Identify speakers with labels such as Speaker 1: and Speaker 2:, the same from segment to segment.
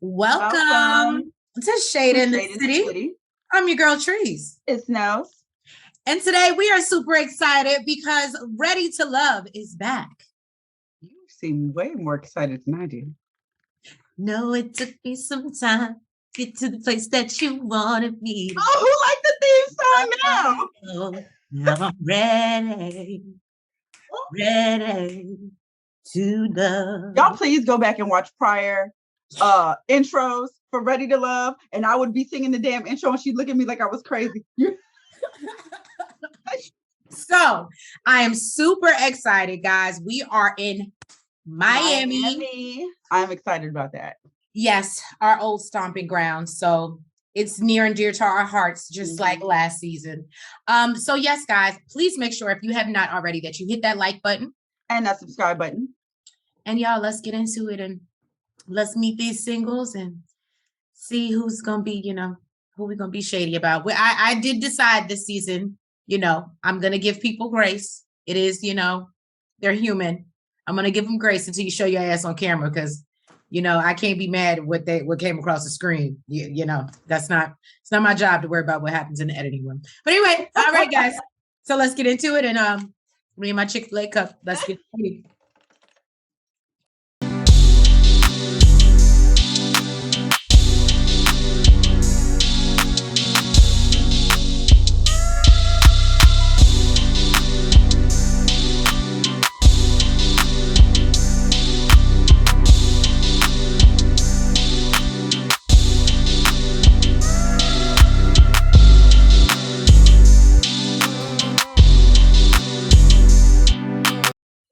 Speaker 1: Welcome to Shade
Speaker 2: to
Speaker 1: in the
Speaker 2: Shade in the
Speaker 1: City.
Speaker 2: City.
Speaker 1: I'm your girl Trees.
Speaker 2: It's Nels.
Speaker 1: And today we are super excited because Ready to Love is back.
Speaker 2: You seem way more excited than I do.
Speaker 1: No, it took me some time to get to the place that you wanted me to.
Speaker 2: Oh, who liked the theme song now?
Speaker 1: Now I'm ready to love.
Speaker 2: Y'all please go back and watch prior intros for Ready to Love, and I would be singing the damn intro and she'd look at me like I was crazy.
Speaker 1: So I am super excited, guys. We are in Miami.
Speaker 2: I'm excited about that.
Speaker 1: Yes, our old stomping ground. So it's near and dear to our hearts, just like last season. So yes, guys, please make sure if you have not already that you hit that like button
Speaker 2: and that subscribe button.
Speaker 1: And y'all, let's get into it and let's meet these singles and see who's gonna be, who we're gonna be shady about. I did decide this season, I'm gonna give people grace. It is, they're human. I'm gonna give them grace until you show your ass on camera because I can't be mad at what came across the screen. It's not my job to worry about what happens in the editing room. But anyway, all right, guys. So let's get into it and me and my Chick-fil-A cup. Let's get ready.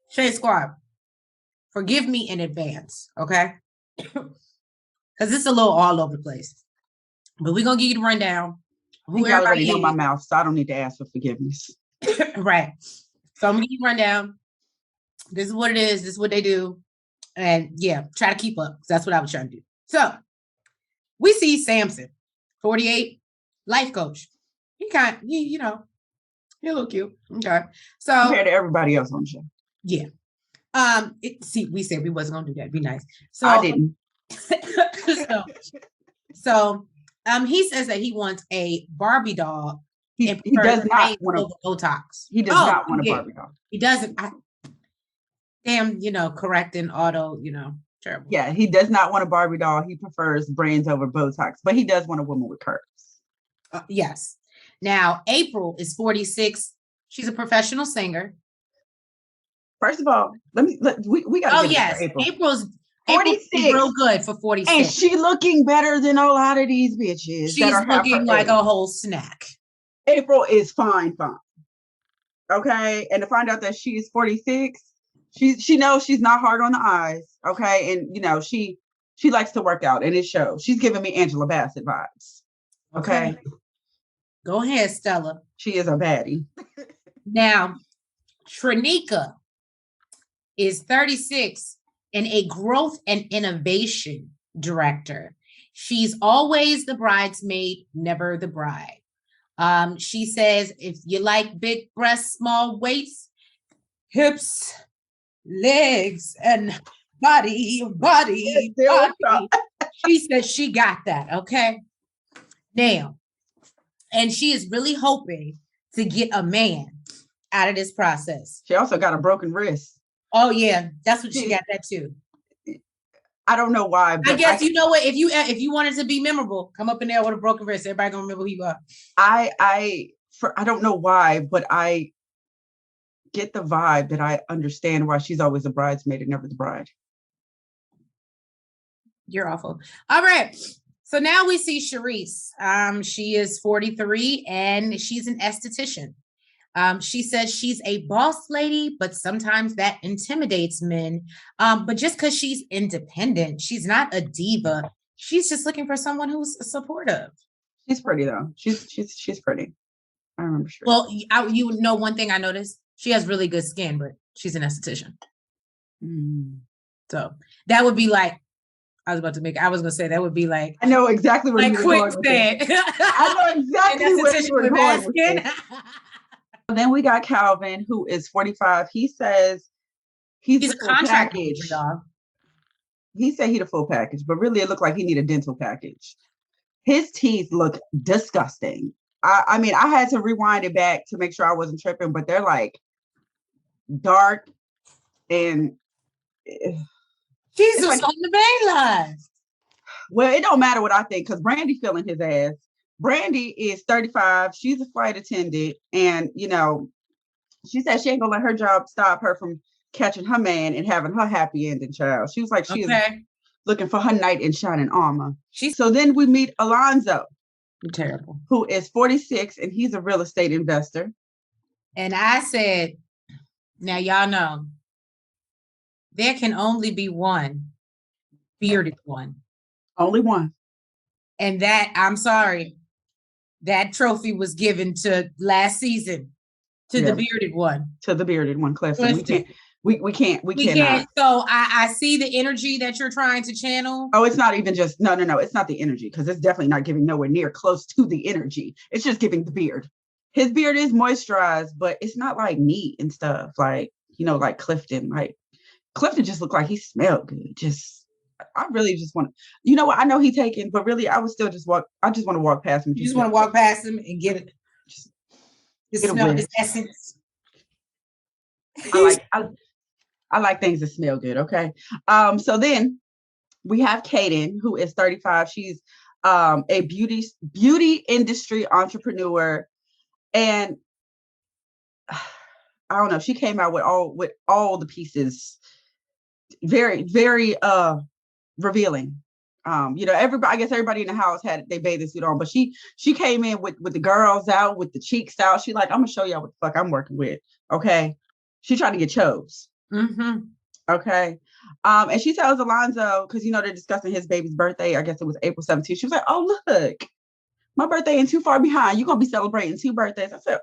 Speaker 1: Shade Squad, forgive me in advance, okay? Because it's a little all over the place. But we're going to give you the rundown.
Speaker 2: You already know my mouth, so I don't need to ask for forgiveness.
Speaker 1: Right. So I'm going to give you a rundown. This is what it is. This is what they do. And yeah, try to keep up. That's what I was trying to do. So we see Samson, 48, life coach. He he a little cute. Okay. So
Speaker 2: compared to everybody else on the show.
Speaker 1: Yeah. We said we wasn't gonna do that. Be nice. So
Speaker 2: I didn't.
Speaker 1: so he says that he wants a Barbie doll.
Speaker 2: He does not want
Speaker 1: Botox.
Speaker 2: He does not want a Barbie doll.
Speaker 1: He doesn't. Correcting auto, terrible.
Speaker 2: Yeah, he does not want a Barbie doll. He prefers brands over Botox, but he does want a woman with curves.
Speaker 1: Yes. Now, April is 46. She's a professional singer.
Speaker 2: First of all, we got to.
Speaker 1: Oh yes, April's 46, real good for 46,
Speaker 2: and she looking better than a lot of these bitches.
Speaker 1: She's looking like a whole snack.
Speaker 2: April is fine. Okay, and to find out that she's 46, she knows she's not hard on the eyes. Okay, and she likes to work out, and it shows. She's giving me Angela Bassett vibes. Okay,
Speaker 1: go ahead, Stella.
Speaker 2: She is a baddie.
Speaker 1: Now, Trinika is 36 and a growth and innovation director. She's always the bridesmaid, never the bride. She says, if you like big breasts, small waists, hips, legs, and body. She says she got that, okay? Now, and she is really hoping to get a man out of this process.
Speaker 2: She also got a broken wrist.
Speaker 1: Oh yeah, that's what she got that too.
Speaker 2: I don't know why, but
Speaker 1: I guess you know what? If you wanted to be memorable, come up in there with a broken wrist. Everybody gonna remember who you are.
Speaker 2: I don't know why, but I get the vibe that I understand why she's always a bridesmaid and never the bride.
Speaker 1: You're awful. All right. So now we see Charisse. She is 43 and she's an esthetician. She says she's a boss lady, but sometimes that intimidates men. But just because she's independent, she's not a diva. She's just looking for someone who's supportive.
Speaker 2: She's pretty though. She's pretty. I remember.
Speaker 1: Well, one thing I noticed, she has really good skin, but she's an esthetician. So that would be like, I was going to say that would be like,
Speaker 2: I know exactly what
Speaker 1: you were going with it.
Speaker 2: I know exactly what you were going with it. Then we got Calvin, who is 45. He says he's
Speaker 1: a contract manager, dog.
Speaker 2: he said he the full package, but really it looked like he need a dental package. His teeth look disgusting. I mean, I had to rewind it back to make sure I wasn't tripping, but they're like dark and
Speaker 1: Jesus
Speaker 2: like,
Speaker 1: on the main line.
Speaker 2: Well, it don't matter what I think because Brandy feeling his ass. Brandy is 35. She's a flight attendant, and she said she ain't gonna let her job stop her from catching her man and having her happy ending, child. She was like, she is looking for her knight in shining armor. So then we meet Alonzo.
Speaker 1: Terrible.
Speaker 2: Who is 46, and he's a real estate investor.
Speaker 1: And I said, now y'all know, there can only be one bearded one.
Speaker 2: Only one.
Speaker 1: And that, I'm sorry, that trophy was given to last season to the bearded one.
Speaker 2: To the bearded one, Clifton. We can't.
Speaker 1: So I see the energy that you're trying to channel.
Speaker 2: Oh, it's not even just, no. It's not the energy because it's definitely not giving nowhere near close to the energy. It's just giving the beard. His beard is moisturized, but it's not like neat and stuff. Like, like Clifton. Like Clifton just looked like he smelled good. I really just want to, what? I know he taken, but really I would still just walk. I just want to walk past him.
Speaker 1: You just want to walk past him and get it. Just smell his essence.
Speaker 2: I like things that smell good. Okay. So then we have Kaden, who is 35. She's a beauty industry entrepreneur. And I don't know, she came out with all the pieces. Very, very revealing. Everybody, I guess everybody in the house had their bathing suit on, but she came in with the girls out, with the cheeks out. She like, I'm gonna show y'all what the fuck I'm working with. Okay. She trying to get chose.
Speaker 1: Mm-hmm.
Speaker 2: Okay. And she tells Alonzo, because they're discussing his baby's birthday. I guess it was April 17th. She was like, oh, look, my birthday ain't too far behind. You're gonna be celebrating 2 birthdays. I said,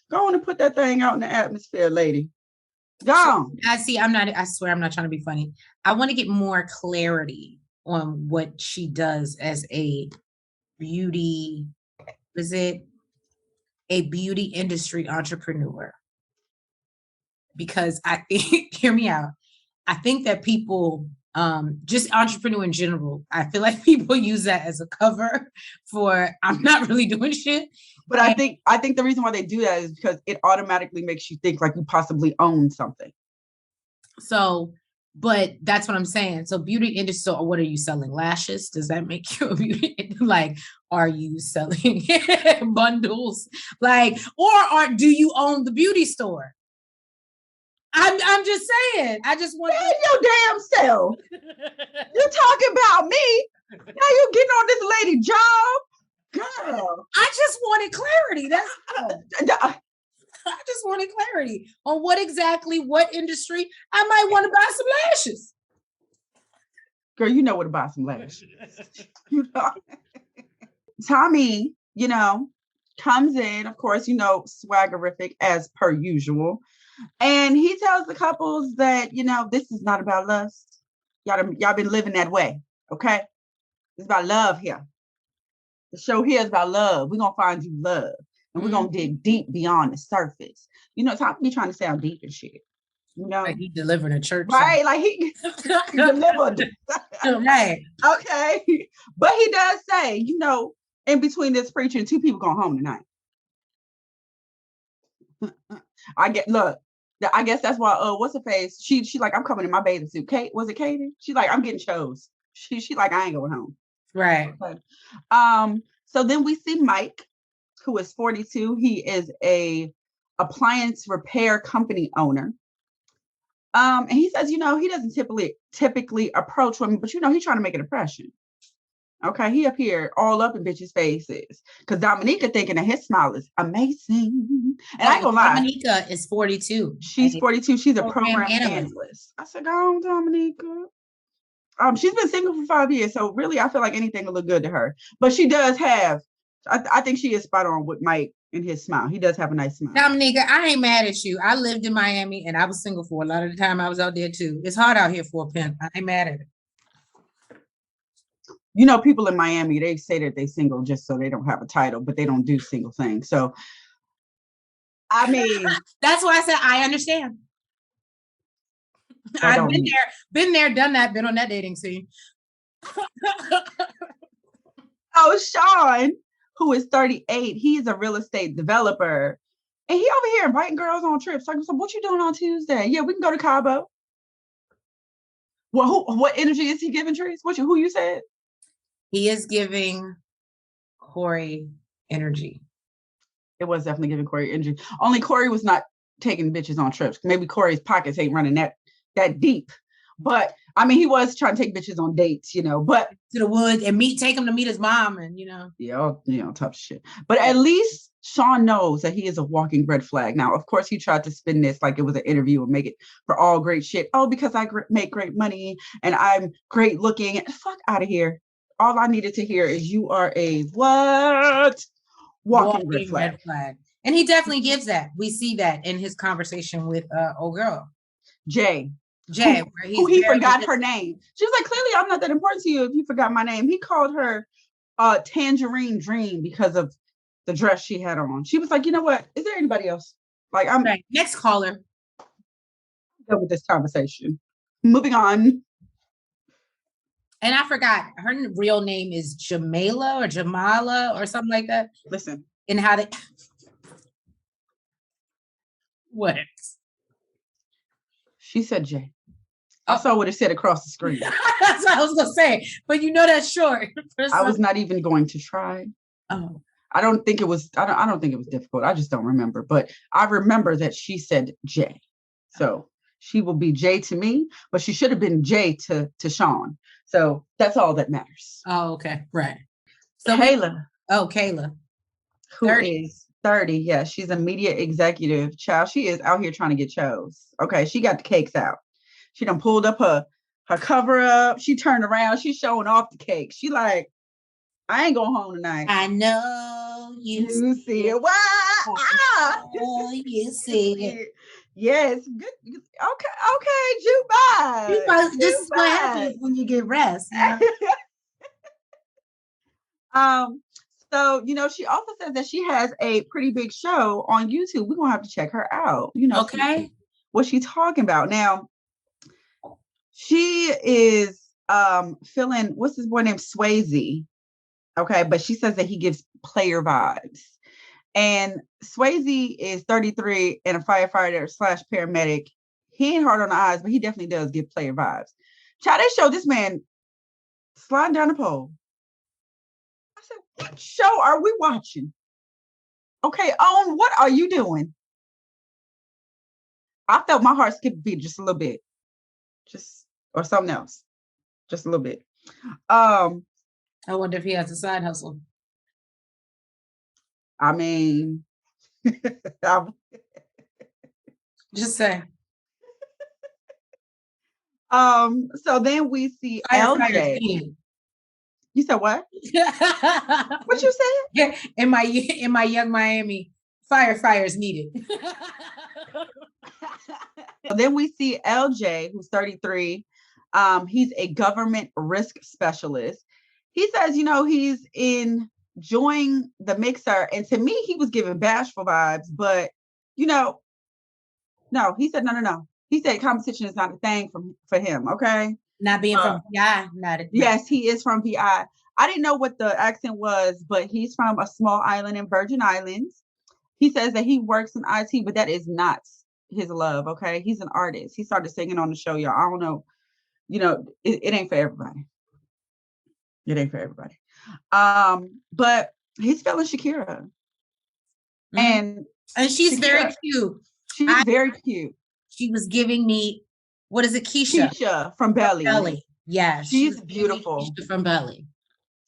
Speaker 2: go on and put that thing out in the atmosphere, lady. Go on.
Speaker 1: I swear I'm not trying to be funny. I want to get more clarity on what she does as a beauty industry entrepreneur. Because I think, hear me out. I think that people, just entrepreneur in general, I feel like people use that as a cover for I'm not really doing shit.
Speaker 2: But I think the reason why they do that is because it automatically makes you think like you possibly own something.
Speaker 1: So, but that's what I'm saying. So beauty industry, so what are you selling? Lashes? Does that make you a beauty? Like, are you selling bundles? Like, or do you own the beauty store? I'm just saying. I just want
Speaker 2: your damn self. You talking about me? Now you getting on this lady job, girl.
Speaker 1: I just wanted clarity. I just wanted clarity on what industry I might want to buy some lashes.
Speaker 2: Girl, you know where to buy some lashes. Tommy, comes in, of course, swaggerific as per usual. And he tells the couples that, this is not about lust. Y'all been living that way. Okay. It's about love here. The show here is about love. We're going to find you love. And we're going to dig deep beyond the surface. Tommy be trying to sound deep and shit.
Speaker 1: Like he delivered a church.
Speaker 2: Right. Like he delivered.
Speaker 1: Right.
Speaker 2: Okay. But he does say, in between this preacher and 2 people going home tonight. I guess that's why what's her face? She like, I'm coming in my bathing suit. Kate, was it Katie? She like, I'm getting chose. She like, I ain't going home.
Speaker 1: Right.
Speaker 2: Okay. So then we see Mike, who is 42. He is a appliance repair company owner. And he says, he doesn't typically approach women, but he's trying to make an impression. Okay, he appeared all up in bitches' faces because Dominica thinking that his smile is amazing. And I ain't gonna lie,
Speaker 1: Dominica is 42.
Speaker 2: She's 42. She's a program analyst. I said, go on, Dominica. She's been single for 5 years, so really, I feel like anything will look good to her. But she does have, I think she is spot on with Mike and his smile. He does have a nice smile.
Speaker 1: Dominica, I ain't mad at you. I lived in Miami and I was single for a lot of the time. I was out there too. It's hard out here for a pimp. I ain't mad at it.
Speaker 2: People in Miami, they say that they single just so they don't have a title, but they don't do single things. So, I mean,
Speaker 1: that's why I said I understand. I've been there, done that, been on that dating scene.
Speaker 2: Oh, Sean, who is 38, he's a real estate developer. And he over here inviting girls on trips. Like, so what you doing on Tuesday? Yeah, we can go to Cabo. Well, what energy is he giving, Trees? Who you said?
Speaker 1: He is giving Corey energy.
Speaker 2: It was definitely giving Corey energy. Only Corey was not taking bitches on trips. Maybe Corey's pockets ain't running that deep. But I mean, he was trying to take bitches on dates, but
Speaker 1: to the woods and take him to meet his mom and
Speaker 2: tough shit. But at least Sean knows that he is a walking red flag. Now, of course, he tried to spin this like it was an interview and make it for all great shit. Oh, because I make great money and I'm great looking. Fuck out of here. All I needed to hear is you are a what? Walking red flag.
Speaker 1: And he definitely gives that. We see that in his conversation with old girl.
Speaker 2: Jay,
Speaker 1: who
Speaker 2: he forgot her name. She was like, clearly I'm not that important to you if you forgot my name. He called her Tangerine Dream because of the dress she had on. She was like, you know what? Is there anybody else? Like, I'm
Speaker 1: right. Next caller.
Speaker 2: Done with this conversation. Moving on.
Speaker 1: And I forgot her real name is Jamala or something like that.
Speaker 2: Listen.
Speaker 1: And how they what?
Speaker 2: She said Jay. I saw what it said across the screen.
Speaker 1: That's what I was gonna say, but that's short.
Speaker 2: I was not even going to try.
Speaker 1: Oh,
Speaker 2: I don't think it was. I don't think it was difficult. I just don't remember. But I remember that she said Jay, so she will be Jay to me. But she should have been Jay to Sean. So that's all that matters.
Speaker 1: Oh, okay, right. So
Speaker 2: Kayla.
Speaker 1: Kayla,
Speaker 2: who is 30. Yeah, she's a media executive. Child, she is out here trying to get chose. Okay, she got the cakes out. She done pulled up her cover up. She turned around. She's showing off the cake. She like, I ain't going home tonight.
Speaker 1: I know you
Speaker 2: see it. Wow.
Speaker 1: You see it.
Speaker 2: Yes. Good. Okay. Jukebox.
Speaker 1: This is what happens when you get rest.
Speaker 2: So, she also says that she has a pretty big show on YouTube. We're going to have to check her out.
Speaker 1: Okay.
Speaker 2: What she's talking about. Now, she is feeling, what's this boy named Swayze? Okay, but she says that he gives player vibes. And Swayze is 33 and a firefighter / paramedic. He ain't hard on the eyes, but he definitely does give player vibes. Child, they showed this man sliding down the pole. I said, what show are we watching? Okay, what are you doing? I felt my heart skip a beat just a little bit. Or something else. Just a little bit.
Speaker 1: I wonder if he has a side hustle.
Speaker 2: I mean,
Speaker 1: just say.
Speaker 2: So then we see LJ. You said what? What you said?
Speaker 1: Yeah, in my Young Miami, firefighters needed.
Speaker 2: Then we see LJ, who's 33. He's a government risk specialist. He says, he's enjoying the mixer. And to me, he was giving bashful vibes, but, no, he said, no. He said competition is not a thing for him. Okay.
Speaker 1: Not being from PI.
Speaker 2: Yes, he is from PI. I didn't know what the accent was, but he's from a small island in Virgin Islands. He says that he works in IT, but that is not his love. Okay. He's an artist. He started singing on the show, y'all. I don't know. It ain't for everybody. It ain't for everybody. But he's feeling Shakira.
Speaker 1: Mm-hmm. And she's Shakira, very cute.
Speaker 2: She's very cute.
Speaker 1: She was giving me, what is it?
Speaker 2: Keisha from Belly.
Speaker 1: Yeah.
Speaker 2: She's beautiful.
Speaker 1: Keisha from Belly.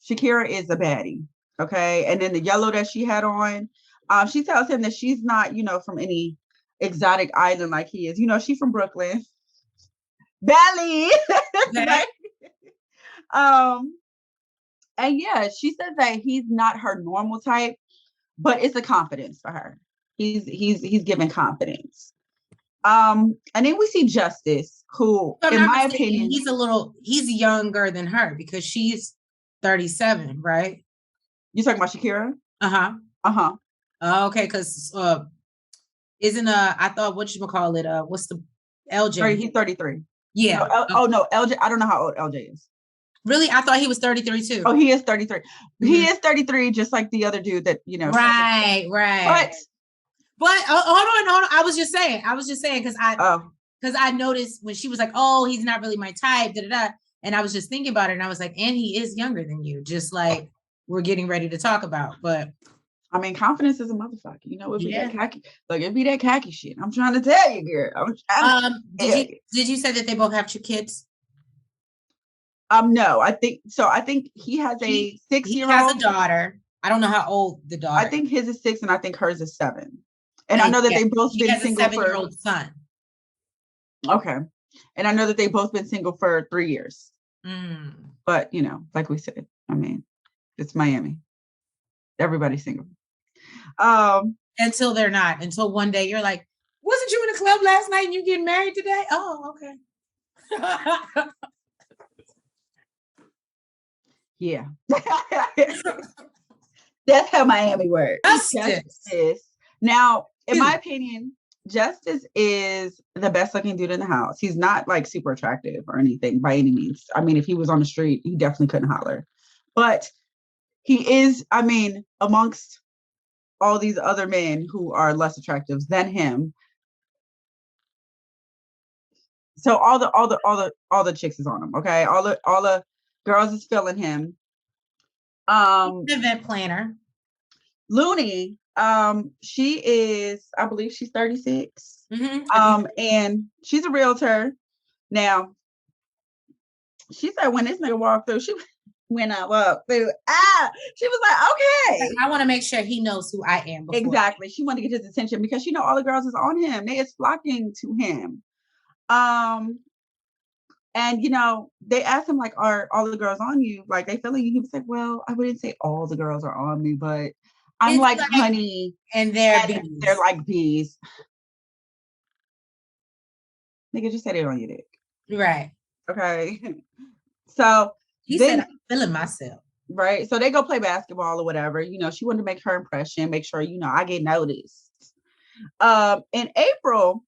Speaker 2: Shakira is a baddie. Okay. And then the yellow that she had on, she tells him that she's not, from any exotic island like he is. She's from Brooklyn. Belly. Right? And yeah, she says that he's not her normal type, but it's a confidence for her. He's giving confidence. And then we see Justice, who, in my opinion,
Speaker 1: he's younger than her because she's 37, right?
Speaker 2: You talking about Shakira?
Speaker 1: Uh-huh. Okay, because isn't I thought what's the LJ?
Speaker 2: He's 33.
Speaker 1: Yeah.
Speaker 2: Oh no, LJ. I don't know how old LJ is.
Speaker 1: Really? I thought he was 33 too.
Speaker 2: Oh, he is 33. He is 33, just like the other dude that,
Speaker 1: Right.
Speaker 2: But
Speaker 1: Hold on. I was just saying because I noticed when she was like, "Oh, he's not really my type," da da da, and I was just thinking about it, and I was like, "And he is younger than you," just like we're getting ready to talk about. But
Speaker 2: I mean, confidence is a motherfucker. It'd be that khaki. Like, it'd be that khaki shit. I'm trying to tell you, girl.
Speaker 1: Did you say that they both have 2 kids?
Speaker 2: No, I think so. I think he has a 6-year-old.
Speaker 1: He has a daughter. I don't know how old the daughter.
Speaker 2: I think his is 6, and I think hers is 7. And I know that they both been single for. He has a
Speaker 1: 7-year-old son.
Speaker 2: Okay, and I know that they both been single for 3 years. But like we said, I mean, it's Miami. Everybody's single.
Speaker 1: Until they're not. Until one day you're like, wasn't you in a club last night and you getting married today? Oh, okay.
Speaker 2: Yeah. That's how Miami works. Justice. Now, in my opinion, Justice is the best looking dude in the house. He's not like super attractive or anything by any means. I mean, if he was on the street, he definitely couldn't holler. But he is, I mean, amongst all these other men who are less attractive than him. So all the chicks is on him, okay? All the girls is feeling him.
Speaker 1: Event planner.
Speaker 2: Looney, she is, I believe she's 36. And she's a realtor. Now, she said when this nigga walked through, when I walked through, she was like, okay.
Speaker 1: I want to make sure he knows who I am.
Speaker 2: Exactly. She wanted to get his attention because all the girls is on him. They is flocking to him. And they asked him like, are all the girls on you? Like they feeling you? He was like, well, I wouldn't say all the girls are on me, but I'm like honey,
Speaker 1: and they're bees.
Speaker 2: They're like bees. Nigga, just say they're on your dick.
Speaker 1: Right.
Speaker 2: Okay. So
Speaker 1: he said, I'm feeling myself.
Speaker 2: Right. So they go play basketball or whatever. She wanted to make her impression, make sure, I get noticed. In April,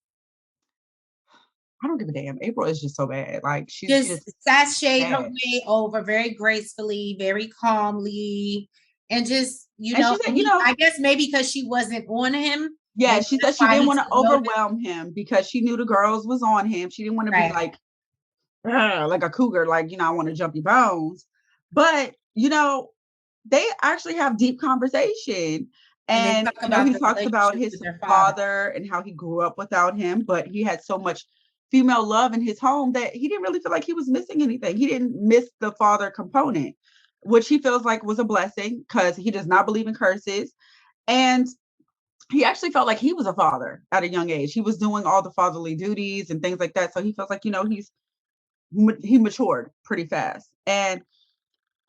Speaker 2: I don't give a damn. April is just so bad. Like she's just
Speaker 1: sashayed her way over very gracefully, very calmly, and just she said, I guess maybe because she wasn't on him.
Speaker 2: Yeah, she said she didn't want to overwhelm him because she knew the girls was on him. She didn't want to be like a cougar, like I want to jump your bones. But they actually have deep conversation. And he talks about his father and how he grew up without him, but he had so much female love in his home that he didn't really feel like he was missing anything. He didn't miss the father component, which he feels like was a blessing because he does not believe in curses. And he actually felt like he was a father at a young age. He was doing all the fatherly duties and things like that. So he feels like, he matured pretty fast. And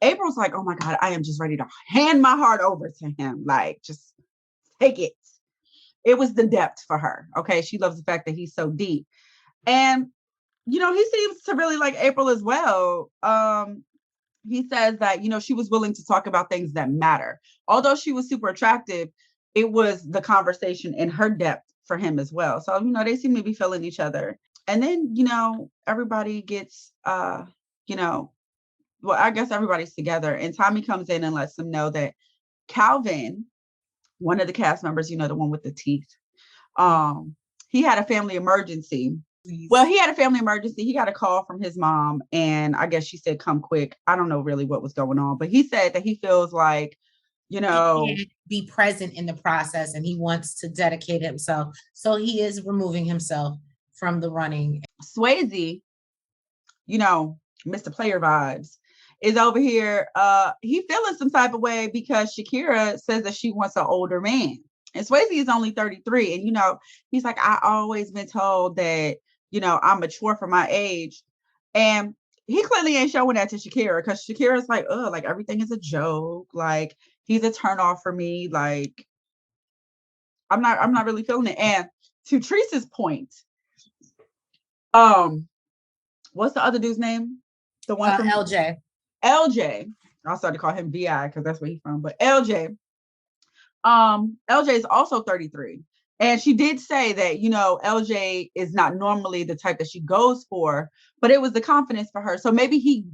Speaker 2: April's like, oh my God, I am just ready to hand my heart over to him. Like, just take it. It was the depth for her. Okay. She loves the fact that he's so deep. And, he seems to really like April as well. He says that, she was willing to talk about things that matter. Although she was super attractive, it was the conversation and her depth for him as well. So, they seem to be feeling each other. And then, everybody gets, well, I guess everybody's together. And Tommy comes in and lets them know that Calvin, one of the cast members, the one with the teeth, he had a family emergency. Well, he had a family emergency. He got a call from his mom, and I guess she said, come quick. I don't know really what was going on, but he said that he feels like, he can
Speaker 1: be present in the process and he wants to dedicate himself. So he is removing himself from the running.
Speaker 2: Swayze, Mr. Player vibes, is over here. He feeling some type of way because Shakira says that she wants an older man. And Swayze is only 33. And, he's like, I always been told that, I'm mature for my age. And he clearly ain't showing that to Shakira because Shakira's like, oh, like everything is a joke. Like he's a turnoff for me. Like I'm not really feeling it. And to Teresa's point, what's the other dude's name? The one from
Speaker 1: LJ.
Speaker 2: LJ. I started to call him VI because that's where he's from. But LJ. LJ is also 33. And she did say that, LJ is not normally the type that she goes for, but it was the confidence for her. So maybe he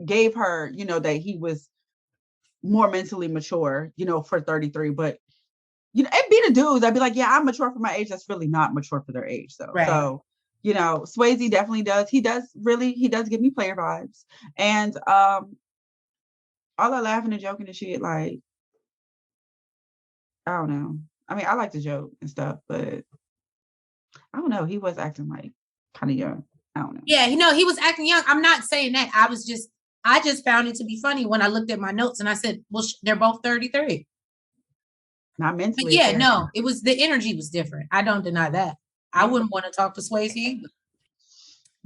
Speaker 2: gave her, that he was more mentally mature, for 33. But, it'd be the dudes. I'd be like, yeah, I'm mature for my age. That's really not mature for their age, though.
Speaker 1: Right.
Speaker 2: So, Swayze definitely does. He does give me player vibes. And all that laughing and joking and shit, like, I don't know. I mean, I like to joke and stuff, but I don't know. He was acting like kind of young. I don't know.
Speaker 1: Yeah, he was acting young. I'm not saying that. I just found it to be funny when I looked at my notes and I said, well, they're both 33.
Speaker 2: Not mentally.
Speaker 1: But yeah, no, it was, the energy was different. I don't deny that. I wouldn't want to talk to Swayze.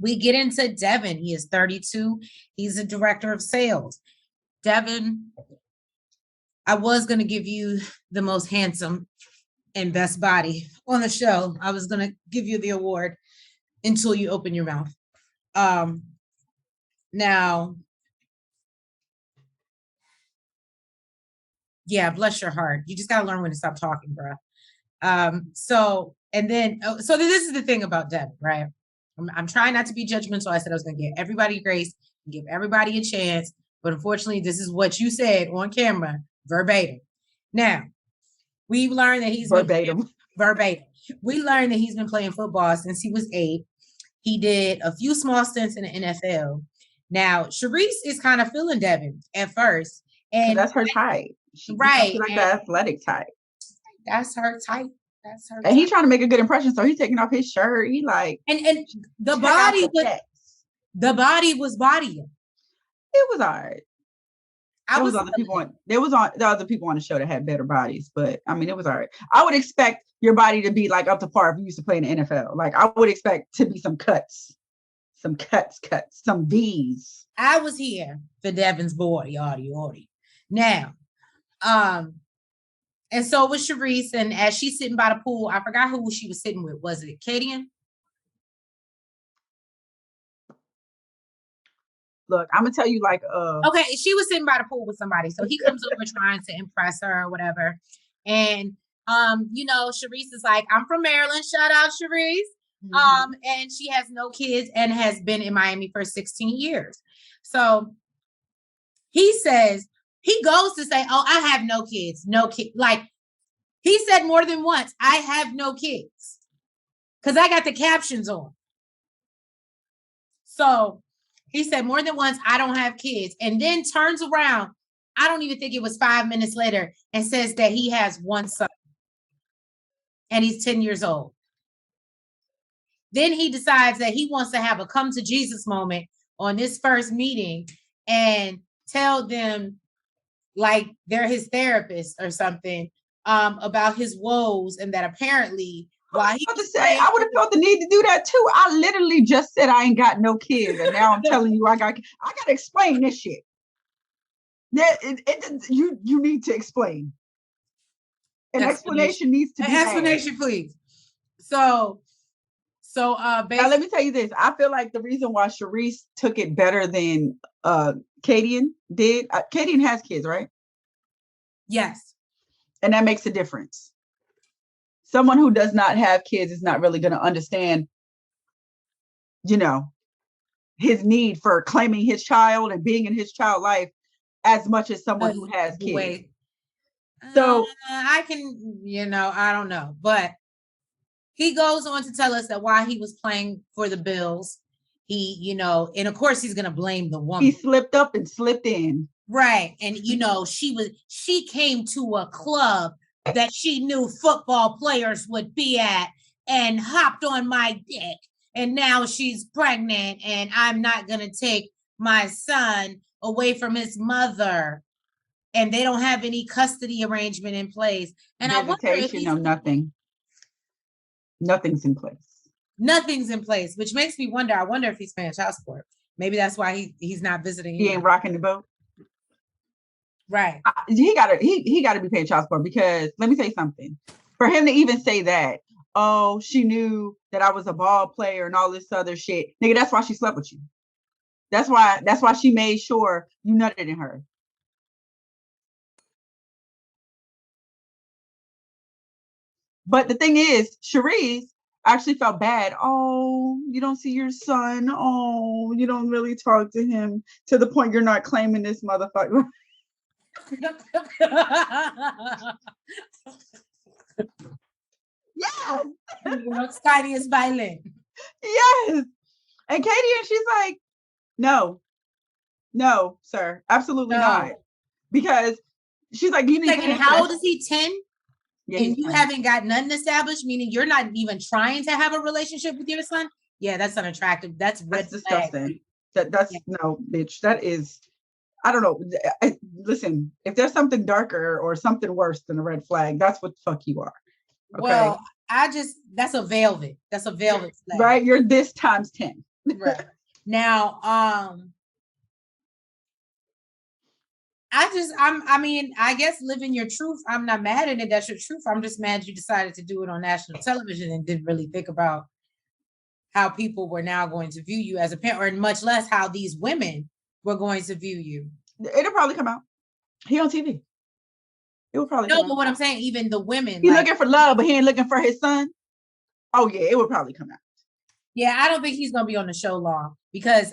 Speaker 1: We get into Devin. He is 32. He's a director of sales. Devin, I was going to give you the most handsome and best body on the show. I was going to give you the award until you open your mouth. Now, yeah, bless your heart. You just got to learn when to stop talking, bro. So this is the thing about Devin, right? I'm trying not to be judgmental. I said I was going to give everybody grace and give everybody a chance. But unfortunately, this is what you said on camera, verbatim. Now, we've learned that he's
Speaker 2: verbatim.
Speaker 1: We learned that he's been playing football since he was 8. He did a few small stints in the NFL. Now, Sharice is kind of feeling Devin at first. And
Speaker 2: that's her type.
Speaker 1: Right.
Speaker 2: She like the athletic type.
Speaker 1: That's her type.
Speaker 2: And he's trying to make a good impression. So he's taking off his shirt. He like,
Speaker 1: and the body was bodying.
Speaker 2: It was all right. There was other people on the show that had better bodies, but I mean, it was all right. I would expect your body to be like up to par if you used to play in the NFL. Like I would expect to be some cuts, some V's.
Speaker 1: I was here for Devin's body. Now, and so was Sharice, and as she's sitting by the pool, I forgot who she was sitting with. Was it Kadian?
Speaker 2: Look, I'm gonna tell you, like,
Speaker 1: okay, she was sitting by the pool with somebody, so he comes over trying to impress her or whatever, and Sharice is like, "I'm from Maryland." Shout out, Sharice. And she has no kids and has been in Miami for 16 years. So he goes to say, "Oh, I have no kids, Like he said more than once, "I have no kids," because I got the captions on. So he said more than once, "I don't have kids," and then turns around. I don't even think it was 5 minutes later and says that he has one son and he's 10 years old. Then he decides that he wants to have a come to Jesus moment on this first meeting and tell them like they're his therapist or something about his woes, and that apparently
Speaker 2: I would have felt the need to do that too. I literally just said I ain't got no kids, and now I'm telling you I got to explain this shit. You need to explain. An explanation needs to be
Speaker 1: explanation, please. So
Speaker 2: now let me tell you this. I feel like the reason why Sharice took it better than Kadian did. Kadian has kids, right?
Speaker 1: Yes.
Speaker 2: And that makes a difference. Someone who does not have kids is not really going to understand, his need for claiming his child and being in his child life as much as someone who has kids. So
Speaker 1: I can, I don't know, but he goes on to tell us that while he was playing for the Bills, he, and of course he's going to blame the woman.
Speaker 2: He slipped up and slipped in.
Speaker 1: Right. And, she came to a club that she knew football players would be at and hopped on my dick. And now she's pregnant and I'm not going to take my son away from his mother. And they don't have any custody arrangement in place. And I wonder if
Speaker 2: nothing. Nothing's in place.
Speaker 1: Nothing's in place, which makes me wonder. I wonder if he's paying child support. Maybe that's why he's not visiting.
Speaker 2: He ain't rocking the boat.
Speaker 1: Right.
Speaker 2: He gotta be paying child support, because let me say something. For him to even say that, oh, she knew that I was a ball player and all this other shit. Nigga, that's why she slept with you. That's why she made sure you nutted in her. But the thing is, Cherise actually felt bad. Oh, you don't see your son. Oh, you don't really talk to him to the point you're not claiming this motherfucker. Yes.
Speaker 1: The world's tiniest violin.
Speaker 2: Yes. And Katie, and she's like, no, sir, absolutely not. Because she's like, you need
Speaker 1: like,
Speaker 2: to.
Speaker 1: and how old is he? 10?
Speaker 2: Yeah,
Speaker 1: and you haven't got nothing established, meaning you're not even trying to have a relationship with your son. Yeah, that's unattractive. That's
Speaker 2: disgusting. That's no, bitch. That is, I don't know. Listen, if there's something darker or something worse than a red flag, that's what the fuck you are.
Speaker 1: Okay? Well, that's a velvet. That's a velvet flag.
Speaker 2: Right? You're this times 10.
Speaker 1: Right. Now, I guess living your truth. I'm not mad at it. That's your truth. I'm just mad you decided to do it on national television and didn't really think about how people were now going to view you as a parent, or much less how these women were going to view you.
Speaker 2: It'll probably come out. He on TV. It will probably
Speaker 1: but what I'm saying, even the women.
Speaker 2: He's looking for love, but he ain't looking for his son. Oh yeah, it would probably come out.
Speaker 1: Yeah, I don't think he's gonna be on the show long because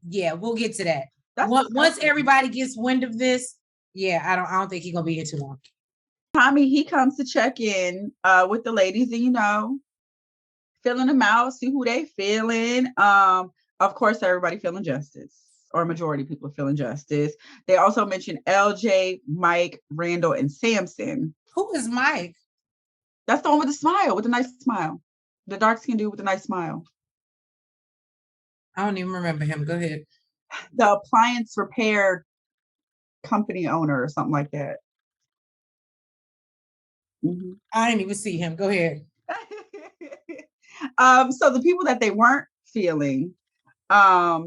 Speaker 1: we'll get to that. Once everybody gets wind of this, I don't think he's gonna be here too long.
Speaker 2: Tommy, he comes to check in with the ladies and filling them out, see who they feeling. Of course, everybody feeling justice, or majority of people feeling justice. They also mentioned LJ, Mike, Randall, and Samson.
Speaker 1: Who is Mike?
Speaker 2: That's the one with the smile, with the nice smile. The dark skinned dude with a nice smile.
Speaker 1: I don't even remember him. Go ahead.
Speaker 2: The appliance repair company owner or something like that.
Speaker 1: Mm-hmm. I didn't even see him. Go ahead.
Speaker 2: So the people that they weren't feeling, I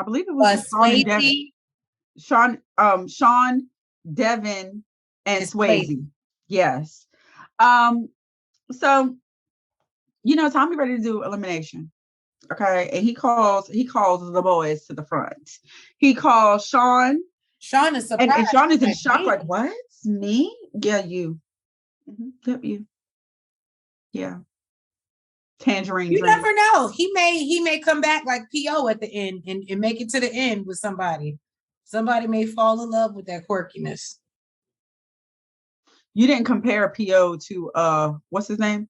Speaker 2: believe it was Sean, Devin, and Swayze. Yes. So, Tommy ready to do elimination. Okay. And he calls the boys to the front. He calls Sean.
Speaker 1: Sean is surprised.
Speaker 2: And Sean is in shock, like, what? Me? Yeah, you. Mm-hmm. Yep, you. Yeah. Tangerine.
Speaker 1: You never know. He may come back like P.O. at the end and make it to the end with somebody. Somebody may fall in love with that quirkiness.
Speaker 2: You didn't compare P.O. to what's his name?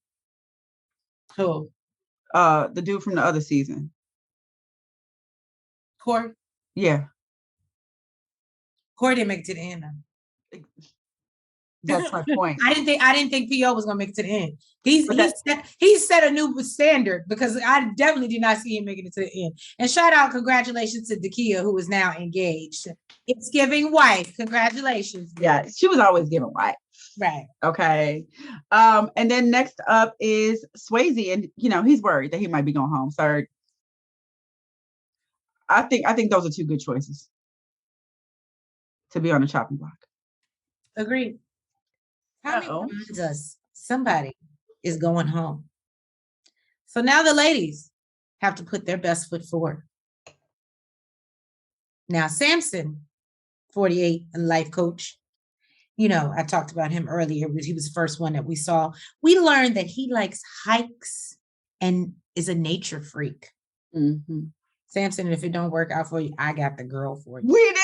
Speaker 1: Who?
Speaker 2: The dude from the other season.
Speaker 1: Corey?
Speaker 2: Yeah.
Speaker 1: Corey didn't make it to the end.
Speaker 2: That's my point.
Speaker 1: I didn't think P.O. was gonna make it to the end. He set a new standard, because I definitely did not see him making it to the end. And shout out, congratulations to Dakia, who is now engaged. It's giving wife. Congratulations.
Speaker 2: Yeah, she was always giving wife.
Speaker 1: Right.
Speaker 2: Okay. And then next up is Swayze, and he's worried that he might be going home. So I think those are two good choices to be on the chopping block.
Speaker 1: Agreed. Tommy reminds us somebody is going home. So now the ladies have to put their best foot forward. Now, Samson, 48, a life coach. I talked about him earlier. He was the first one that we saw. We learned that he likes hikes and is a nature freak. Mm-hmm. Samson, if it don't work out for you, I got the girl for you.
Speaker 2: We do.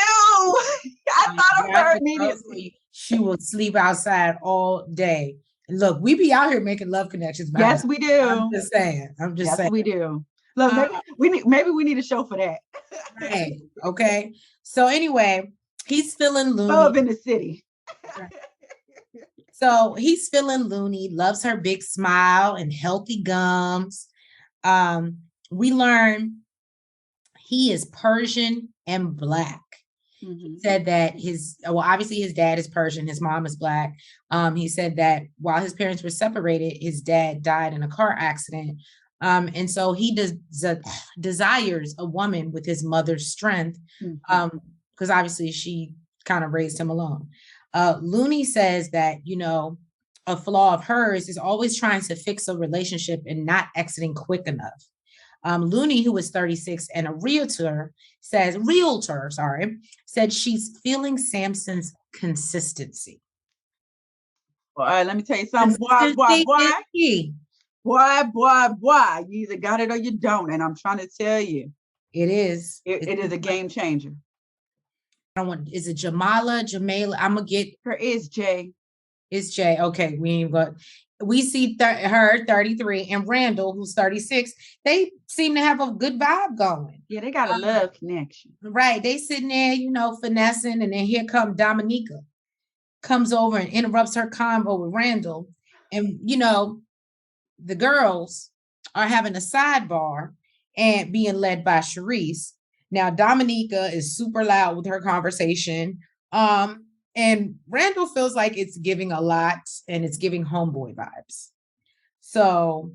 Speaker 2: I thought of her immediately.
Speaker 1: She will sleep outside all day. And look, we be out here making love connections.
Speaker 2: Yes, we do.
Speaker 1: I'm just saying.
Speaker 2: Yes, we do. Look, maybe we need a show for that.
Speaker 1: Right. Okay. So anyway, he's feeling loony.
Speaker 2: Love in the city.
Speaker 1: So he's feeling loony, loves her big smile and healthy gums. We learn he is Persian and Black. Mm-hmm. He said that obviously his dad is Persian, his mom is Black. He said that while his parents were separated, his dad died in a car accident. And so he desires a woman with his mother's strength, because obviously she kind of raised him alone. Looney says that, a flaw of hers is always trying to fix a relationship and not exiting quick enough. Looney, who is 36 and a realtor, said she's feeling Samson's consistency.
Speaker 2: All right, let me tell you something, boy.
Speaker 1: Consistency is key.
Speaker 2: Boy. You either got it or you don't. And I'm trying to tell you,
Speaker 1: It is.
Speaker 2: it is a game changer.
Speaker 1: I don't want. Is it Jamala? Jamala? I'm gonna get.
Speaker 2: There is Jay.
Speaker 1: It's Jay. Okay, we ain't got. We see her 33 and Randall, who's 36. They seem to have a good vibe going.
Speaker 2: Yeah, they got a love connection.
Speaker 1: Right. They sitting there, finessing, and then here come Dominica, comes over and interrupts her convo with Randall. And the girls are having a sidebar and being led by Sharice. Now, Dominica is super loud with her conversation. And Randall feels like it's giving a lot and it's giving homeboy vibes. So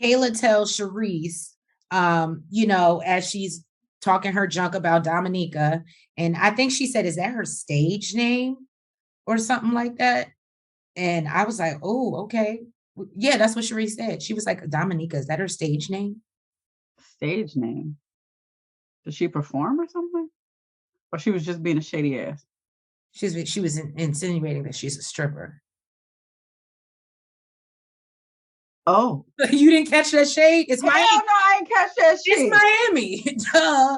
Speaker 1: Kayla tells Sharice, as she's talking her junk about Dominica, and I think she said, is that her stage name or something like that? And I was like, oh, okay. Yeah, that's what Sharice said. She was like, Dominica, is that her stage name?
Speaker 2: Stage name? Did she perform or something? Or she was just being a shady ass?
Speaker 1: She was insinuating that she's a stripper.
Speaker 2: Oh.
Speaker 1: You didn't catch that shade? It's Miami.
Speaker 2: Hell no, I ain't catch that shit.
Speaker 1: It's Miami. Duh.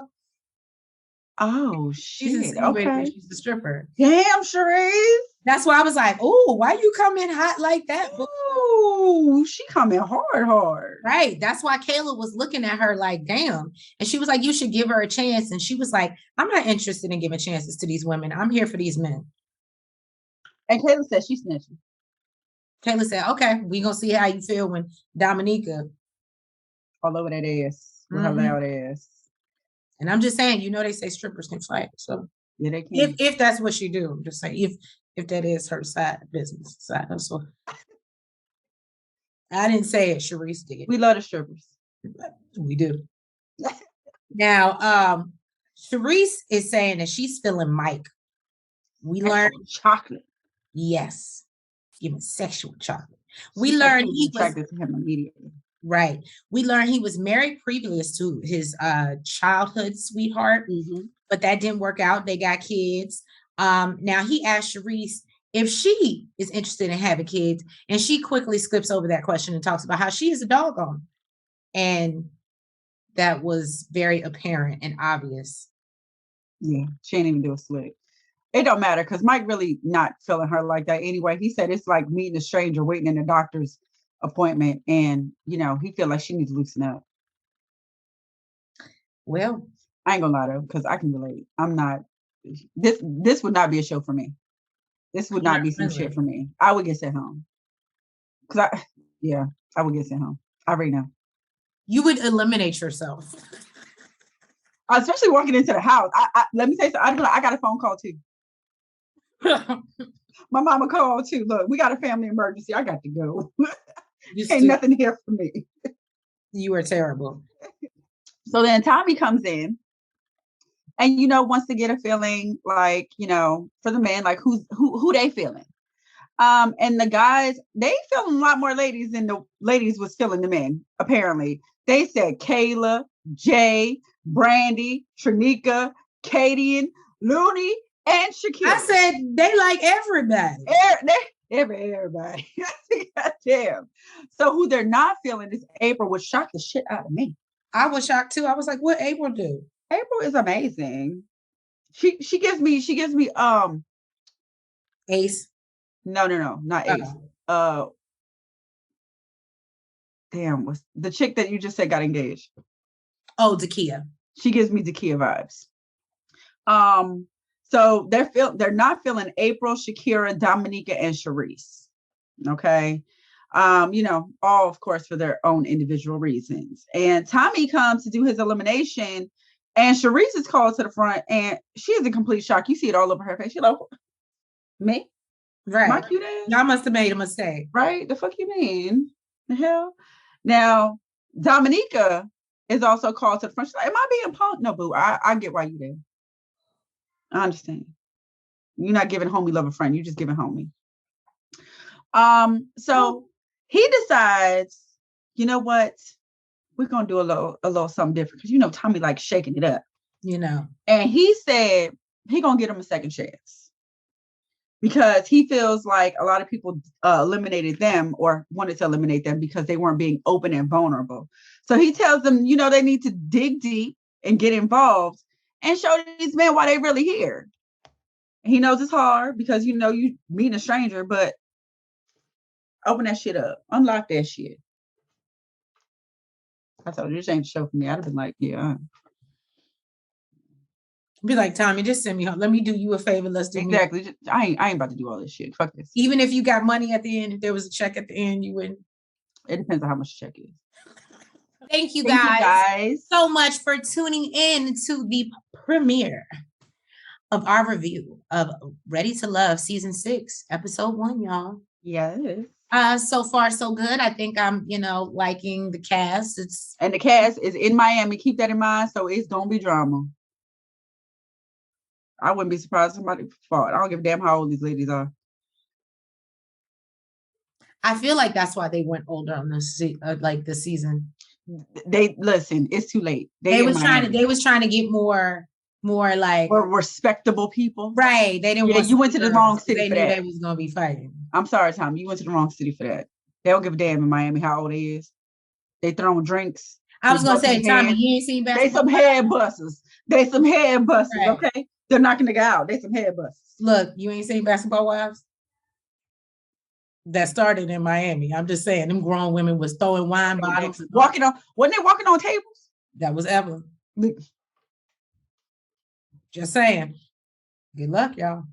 Speaker 2: Oh, shit. Okay.
Speaker 1: She's a stripper.
Speaker 2: Damn, Sharice.
Speaker 1: That's why I was like, oh, why you come in hot like that?
Speaker 2: Oh, she coming hard.
Speaker 1: Right. That's why Kayla was looking at her like, damn. And she was like, you should give her a chance. And she was like, I'm not interested in giving chances to these women. I'm here for these men.
Speaker 2: And Kayla said she's snitching.
Speaker 1: Kayla said, okay, we gonna see how you feel when Dominica
Speaker 2: all over that ass with her loud ass.
Speaker 1: And I'm just saying, they say strippers can fight. So
Speaker 2: yeah, they can.
Speaker 1: If that's what she do, I'm just saying, if that is her side business, side hustle. I didn't say it. Sharice did.
Speaker 2: We love the strippers.
Speaker 1: We do. Now, Sharice is saying that she's feeling Mike. We learned
Speaker 2: chocolate.
Speaker 1: Yes, giving sexual chocolate. We learned he was
Speaker 2: attracted to him immediately.
Speaker 1: Right. We learned he was married previous to his childhood sweetheart, but that didn't work out. They got kids. Now he asked Sharice if she is interested in having kids, and she quickly skips over that question and talks about how she is a doggone. And that was very apparent and obvious.
Speaker 2: Yeah, she ain't even do a slick. It don't matter because Mike really not feeling her like that anyway. He said it's like meeting a stranger waiting in a doctor's appointment, and he feel like she needs to loosen up.
Speaker 1: Well,
Speaker 2: I ain't gonna lie though, because I can relate. I'm not. This would not be a show for me. This would not be some shit for me. I would get sent home. I would get sent home. I already know.
Speaker 1: You would eliminate yourself.
Speaker 2: Especially walking into the house. Let me say something. I got a phone call too. My mama called too. Look, we got a family emergency. I got to go. Ain't nothing here for me.
Speaker 1: You are terrible.
Speaker 2: So then Tommy comes in and, wants to get a feeling like, for the men, like who they feeling. And the guys, they feeling a lot more ladies than the ladies was feeling the men, apparently. They said Kayla, Jay, Brandy, Trinika, Katie, Looney, and Shakira.
Speaker 1: I said they like everybody.
Speaker 2: Everybody. God damn. So who they're not feeling is April, which shocked the shit out of me.
Speaker 1: I was shocked too. I was like, what April do?
Speaker 2: April is amazing. She gives me
Speaker 1: Ace.
Speaker 2: No, not Ace. Damn, what's the chick that you just said got engaged?
Speaker 1: Oh, Dakia.
Speaker 2: She gives me Dakia vibes. So they're not feeling April, Shakira, Dominica, and Sharice. Okay. All of course for their own individual reasons. And Tommy comes to do his elimination, and Sharice is called to the front, and she is in complete shock. You see it all over her face. She's like, me?
Speaker 1: Right.
Speaker 2: My cute ass?
Speaker 1: Y'all must have made a mistake.
Speaker 2: Right? The fuck you mean? The hell? Now, Dominica is also called to the front. She's like, am I being punked? No, boo. I get why you there. I understand. You're not giving homie love a friend. You're just giving homie. So he decides, you know what? We're gonna do a little something different because Tommy likes shaking it up.
Speaker 1: And
Speaker 2: he said he gonna get him a second chance. because he feels like a lot of people eliminated them or wanted to eliminate them because they weren't being open and vulnerable. So he tells them, they need to dig deep and get involved and show these men why they really here. He knows it's hard because, you meet a stranger, but open that shit up. Unlock that shit. I told you, this ain't the show for me. I'd have been like, yeah.
Speaker 1: Be like, Tommy, just send me home. Let me do you a favor. Let's do
Speaker 2: exactly. Me. I ain't about to do all this shit. Fuck this.
Speaker 1: Even if you got money at the end, if there was a check at the end, you wouldn't.
Speaker 2: It depends on how much the check is.
Speaker 1: Thank you guys so much for tuning in to the premiere of our review of Ready to Love season 6, episode 1, y'all.
Speaker 2: Yes.
Speaker 1: So far so good. I think I'm, liking the cast.
Speaker 2: And the cast is in Miami. Keep that in mind. So it's gonna be drama. I wouldn't be surprised if somebody fought. I don't give a damn how old these ladies are.
Speaker 1: I feel like that's why they went older on this season.
Speaker 2: They listen. It's too late.
Speaker 1: They was trying to get more like
Speaker 2: more respectable people.
Speaker 1: Right. They didn't want
Speaker 2: you went to the wrong city for that.
Speaker 1: They was gonna be fighting.
Speaker 2: I'm sorry, Tom. You went to the wrong city for that. They don't give a damn in Miami how old they is. They throwing drinks.
Speaker 1: I was gonna say, Tommy, you ain't seen basketball.
Speaker 2: They some head busters. Right. Okay. They're knocking the guy out. They some head busters.
Speaker 1: Look, you ain't seen Basketball Wives? That started in Miami. I'm just saying, them grown women was throwing wine bottles.
Speaker 2: Wasn't they walking on tables?
Speaker 1: That was Evelyn. Just saying. Good luck, y'all.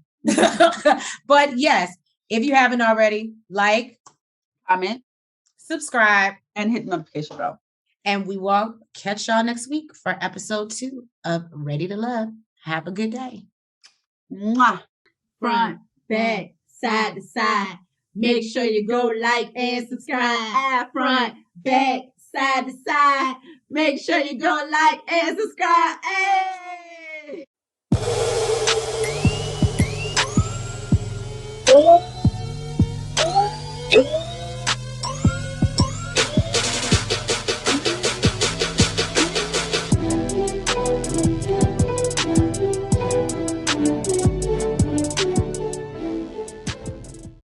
Speaker 1: But yes, if you haven't already, like,
Speaker 2: comment,
Speaker 1: subscribe,
Speaker 2: and hit the notification bell.
Speaker 1: And we will catch y'all next week for episode 2 of Ready to Love. Have a good day.
Speaker 2: Mwah.
Speaker 3: Front, back, side to side. Make sure you go like and subscribe. Front, back, side to side. Make sure you go like and subscribe. Hey!